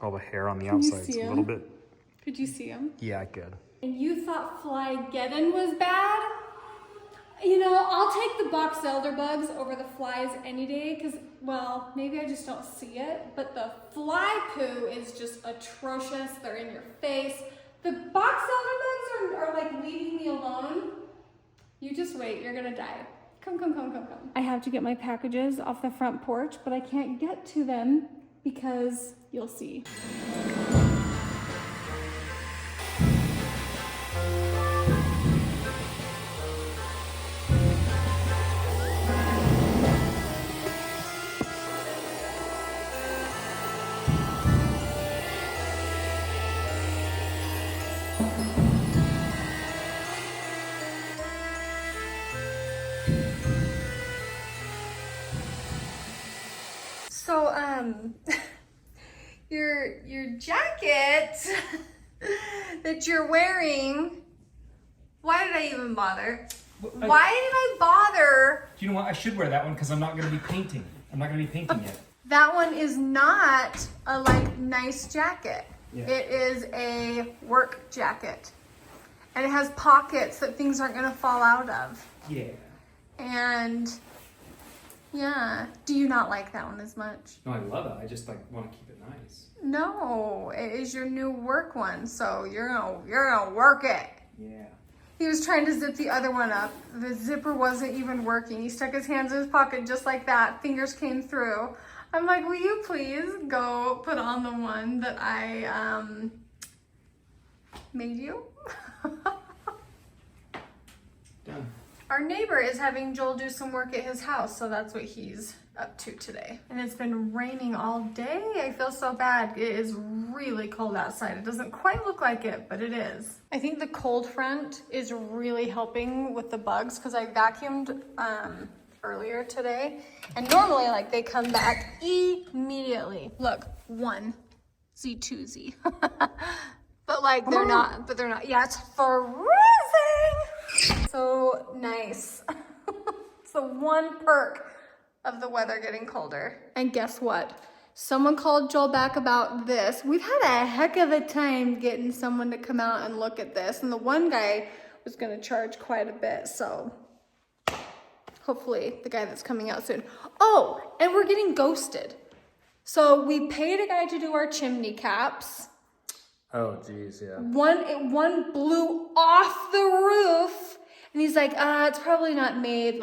all the hair on the outside a little bit. Could you see him? Yeah, I could. And you thought Flygeddon was bad? You know, I'll take the box elder bugs over the flies any day because, well, maybe I just don't see it, but the fly poo is just atrocious. They're in your face. The box elder bugs are like leaving me alone. You just wait, you're gonna die. Come, come, come, come, come. I have to get my packages off the front porch, but I can't get to them because you'll see. So, your jacket that you're wearing, why did I even bother? Why did I bother? You know what? I should wear that one because I'm not going to be painting. I'm not going to be painting yet. That one is not a nice jacket. Yeah. It is a work jacket. And it has pockets that things aren't going to fall out of. Yeah. And yeah, do you not like that one as much? No, I love it. I just want to keep it nice. No, it is your new work one, so you're gonna work it. Yeah. He was trying to zip the other one up. The zipper wasn't even working. He stuck his hands in his pocket just like that. Fingers came through. I'm like, will you please go put on the one that I made you? Done. Our neighbor is having Joel do some work at his house, so that's what he's up to today. And it's been raining all day. I feel so bad. It is really cold outside. It doesn't quite look like it, but it is. I think the cold front is really helping with the bugs because I vacuumed earlier today. And normally they come back immediately. Look, one, Z2Z. But they're not. Yeah, it's freezing. So nice. It's the one perk of the weather getting colder. And guess what? Someone called Joel back about this. We've had a heck of a time getting someone to come out and look at this. And the one guy was gonna charge quite a bit. So hopefully the guy that's coming out soon. Oh, and we're getting ghosted. So we paid a guy to do our chimney caps. Oh, geez, yeah. One blew off the roof. And he's like, it's probably not made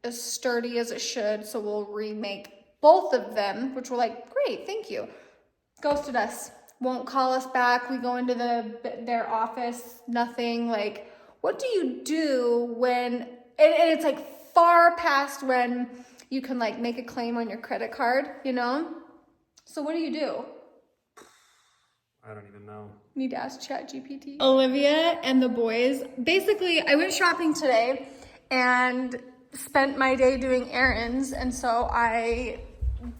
as sturdy as it should, so we'll remake both of them, which we're like, great, thank you. Ghosted us, won't call us back. We go into their office, nothing. What do you do when, and it's far past when you can make a claim on your credit card, you know? So what do you do? I don't even know. Need to ask ChatGPT. Olivia and the boys. Basically, I went shopping today and spent my day doing errands, and so I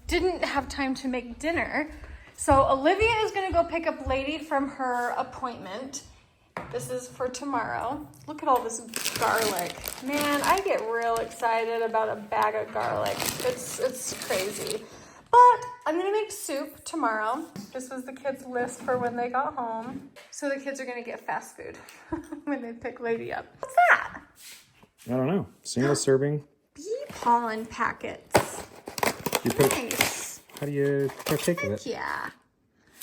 didn't have time to make dinner. So Olivia is gonna go pick up Lady from her appointment. This is for tomorrow. Look at all this garlic. Man, I get real excited about a bag of garlic. It's crazy. But I'm gonna make soup tomorrow. This was the kids' list for when they got home. So the kids are gonna get fast food when they pick Lady up. What's that? I don't know. Single serving. Bee pollen packets. Nice. How do you partake of it? Yeah.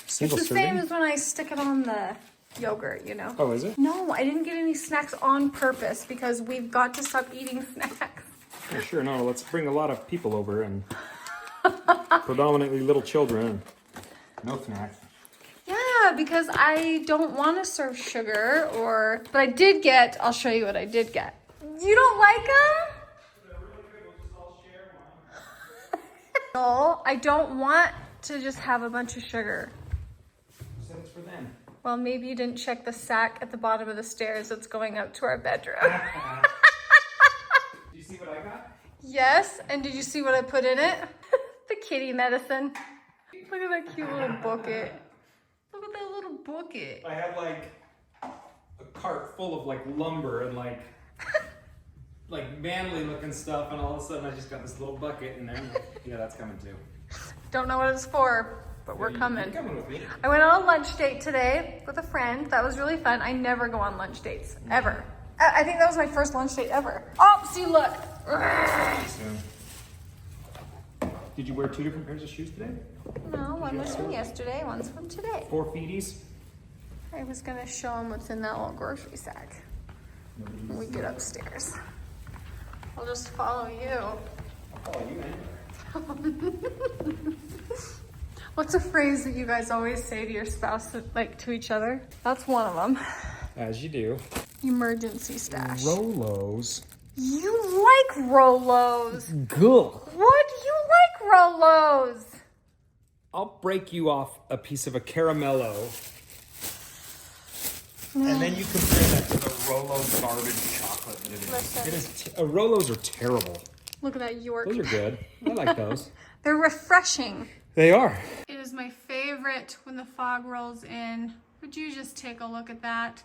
Single it's the serving? same as when I stick it on the yogurt, you know? Oh, is it? No, I didn't get any snacks on purpose because we've got to stop eating snacks. Yeah, sure, no, let's bring a lot of people over and predominantly little children. No snacks. Yeah, because I don't want to serve sugar but I did get, I'll show you what I did get. You don't like them? No, I don't want to just have a bunch of sugar. You said it's for them. Well, maybe you didn't check the sack at the bottom of the stairs that's going up to our bedroom. Do you see what I got? Yes, and did you see what I put in it? The kitty medicine. Look at that cute little bucket. Look at that little bucket. I had a cart full of lumber and manly looking stuff, and all of a sudden I just got this little bucket in there. Yeah, that's coming too. Don't know what it's for. but we're coming. You're coming with me. I went on a lunch date today with a friend. That was really fun. I never go on lunch dates, ever. I think that was my first lunch date ever. Oh, see, look. Did you wear 2 different pairs of shoes today? No, one was from yesterday, one's from today. 4 feeties? I was gonna show him what's in that little grocery sack when we get upstairs. I'll just follow you. I'll follow you anywhere. What's a phrase that you guys always say to your spouse, like to each other? That's one of them. As you do. Emergency stash. Rolos. You like Rolos. Good. What do you like Rolos? I'll break you off a piece of a caramello. And then you compare that to the Rolos garbage chocolate that it is. Listen. It is Rolos are terrible. Look at that York. Those are good. I like those. They're refreshing. They are. It is my favorite when the fog rolls in. Would you just take a look at that?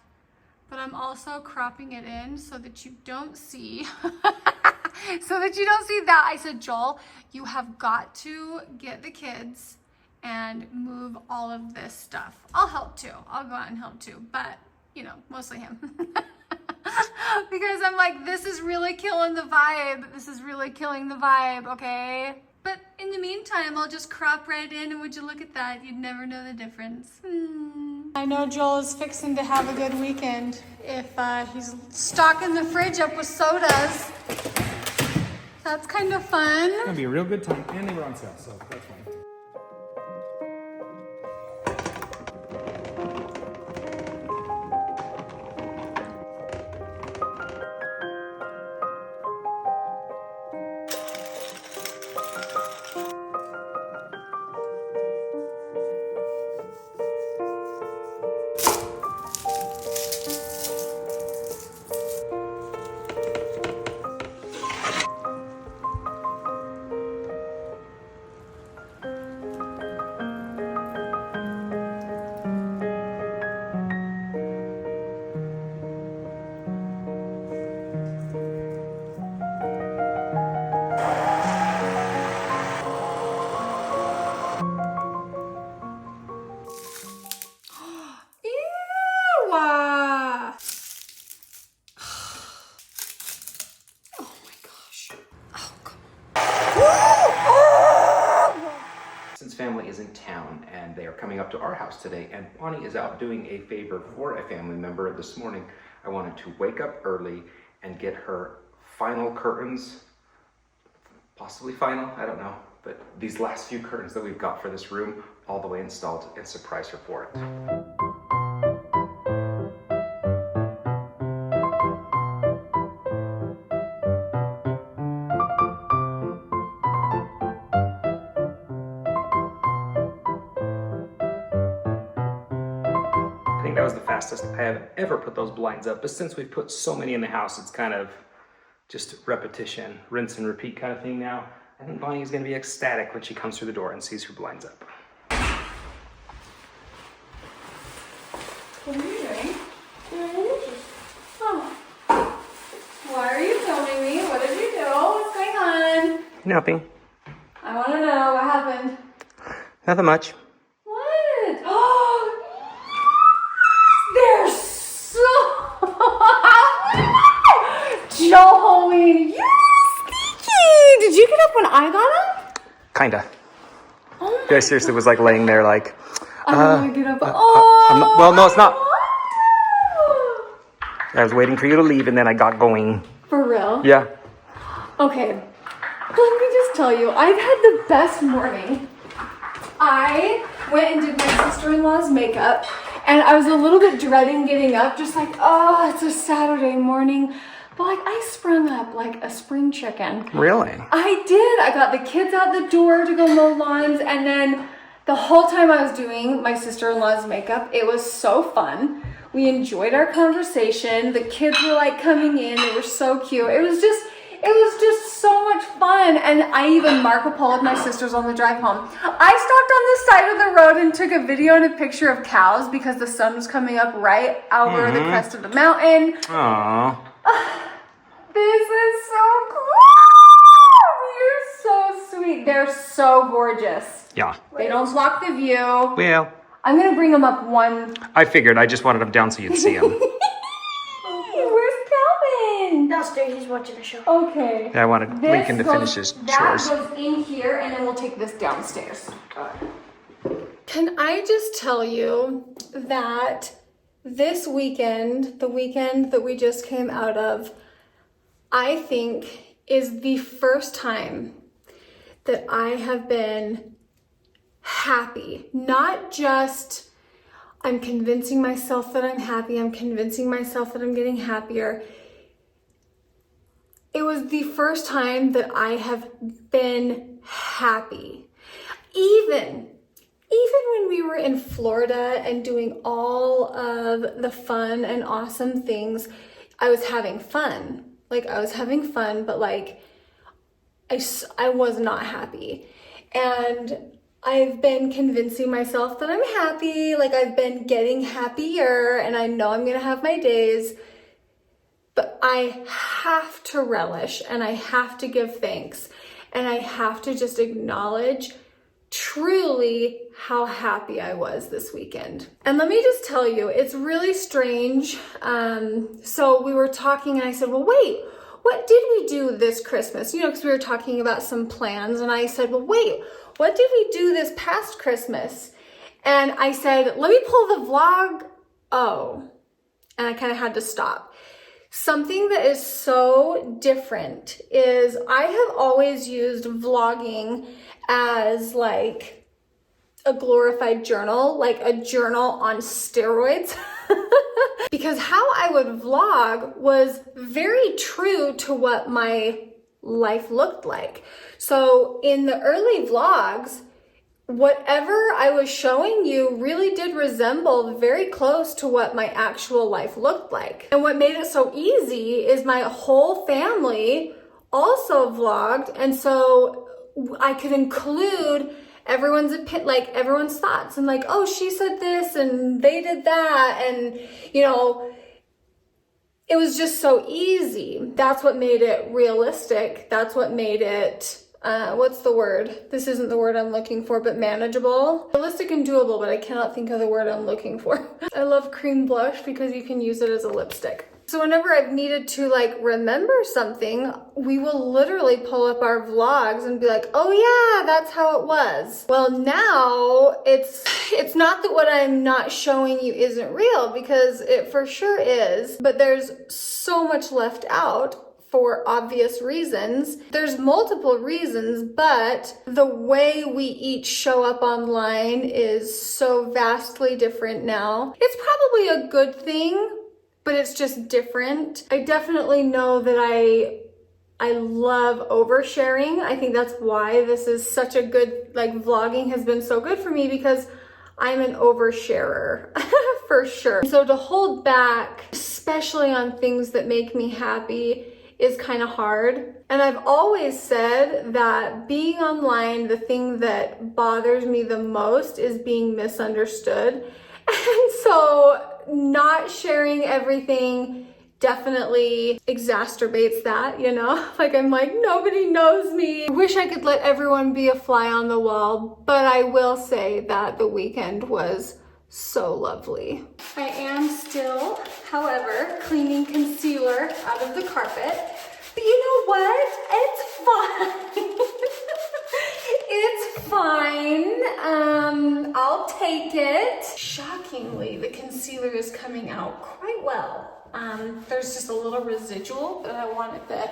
But I'm also cropping it in so that you don't see. So that you don't see that. I said, Joel, you have got to get the kids and move all of this stuff. I'll help too. I'll go out and help too. But, you know, mostly him. Because I'm like, this is really killing the vibe. This is really killing the vibe, okay? But in the meantime, I'll just crop right in, and would you look at that? You'd never know the difference. I know Joel is fixing to have a good weekend if he's stocking the fridge up with sodas. That's kind of fun. It's gonna be a real good time, and they were on sale, so that's fine. Since family is in town and they are coming up to our house today, and Bonnie is out doing a favor for a family member this morning, I wanted to wake up early and get her final curtains, possibly final, I don't know, but these last few curtains that we've got for this room all the way installed, and surprise her for it. I think that was the fastest I have ever put those blinds up, but since we've put so many in the house, it's kind of just repetition, rinse and repeat kind of thing now. I think Bonnie is going to be ecstatic when she comes through the door and sees her blinds up. What are you doing? Oh. Why are you filming me? What did you do? What's going on? Nothing. I want to know what happened. Nothing much. What? Oh, they're so. Joey, you're sneaky. Did you get up when I got up? Kinda. Oh I seriously was like laying there like, I'm gonna get up. Oh. I'm not, well, no, it's not. I was waiting for you to leave and then I got going. For real? Yeah. Okay. Let me just tell you, I've had the best morning. I went and did my sister-in-law's makeup, and I was a little bit dreading getting up, just like, oh, it's a Saturday morning. But like, I sprung up like a spring chicken. Really? I did. I got the kids out the door to go mow lawns, and then the whole time I was doing my sister-in-law's makeup, it was so fun. We enjoyed our conversation. The kids were like coming in. They were so cute. It was just so much fun. And I even Marco Polo'd my sisters on the drive home. I stopped on the side of the road and took a video and a picture of cows because the sun was coming up right over the crest of the mountain. Aww. This is so cool. You're so sweet. They're so so gorgeous. Yeah. They don't block the view. Well, I'm gonna bring them up one. I figured. I just wanted them down so you'd see them. Where's Calvin? Downstairs, he's watching a show. Okay. I wanted Lincoln to finish his chores. That goes in here, and then we'll take this downstairs. Can I just tell you that this weekend, the weekend that we just came out of, I think is the first time that I have been happy. Not just I'm convincing myself that I'm happy, I'm convincing myself that I'm getting happier. It was the first time that I have been happy. Even when we were in Florida and doing all of the fun and awesome things, I was having fun. Like, I was having fun, but like, I was not happy. And I've been convincing myself that I'm happy. Like, I've been getting happier, and I know I'm gonna have my days, but I have to relish, and I have to give thanks, and I have to just acknowledge truly how happy I was this weekend. And let me just tell you, it's really strange. So we were talking, and I said, well, wait, what did we do this Christmas? You know, because we were talking about some plans, and I said, well, wait, what did we do this past Christmas? And I said, let me pull the vlog. Oh, and I kind of had to stop. Something that is so different is I have always used vlogging as like a glorified journal, like a journal on steroids. Because how I would vlog was very true to what my life looked like. So in the early vlogs, whatever I was showing you really did resemble very close to what my actual life looked like. And what made it so easy is my whole family also vlogged, and so I could include everyone's everyone's thoughts, and like, oh, she said this and they did that, and you know, it was just so easy. That's what made it realistic. That's what made it what's the word? This isn't the word I'm looking for, but manageable. Realistic and doable, but I cannot think of the word I'm looking for. I love cream blush because you can use it as a lipstick. So whenever I've needed to like remember something, we will literally pull up our vlogs and be like, oh yeah, that's how it was. Well, now it's not that what I'm not showing you isn't real, because it for sure is, but there's so much left out for obvious reasons. There's multiple reasons, but the way we each show up online is so vastly different now. It's probably a good thing, but it's just different. I definitely know that I love oversharing. I think that's why this is such a good, like, vlogging has been so good for me, because I'm an oversharer for sure. So to hold back, especially on things that make me happy, is kind of hard. And I've always said that being online, the thing that bothers me the most is being misunderstood. And so not sharing everything definitely exacerbates that, you know? Like, I'm like, nobody knows me. I wish I could let everyone be a fly on the wall, but I will say that the weekend was so lovely. I am still, however, cleaning concealer out of the carpet, but you know what? It's fine. It's fine. I'll take it. Shockingly, the concealer is coming out quite well. There's just a little residual, but I wanted to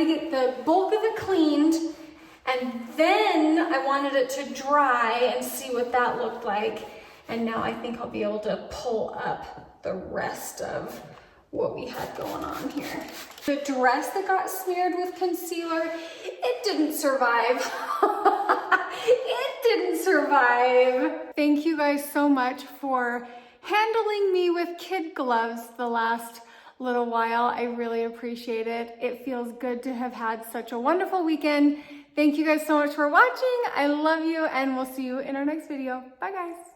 get the bulk of it cleaned, and then I wanted it to dry and see what that looked like. And now I think I'll be able to pull up the rest of what we had going on here. The dress that got smeared with concealer, it didn't survive. It didn't survive. Thank you guys so much for handling me with kid gloves the last little while. I really appreciate it. It feels good to have had such a wonderful weekend. Thank you guys so much for watching. I love you, and we'll see you in our next video. Bye guys.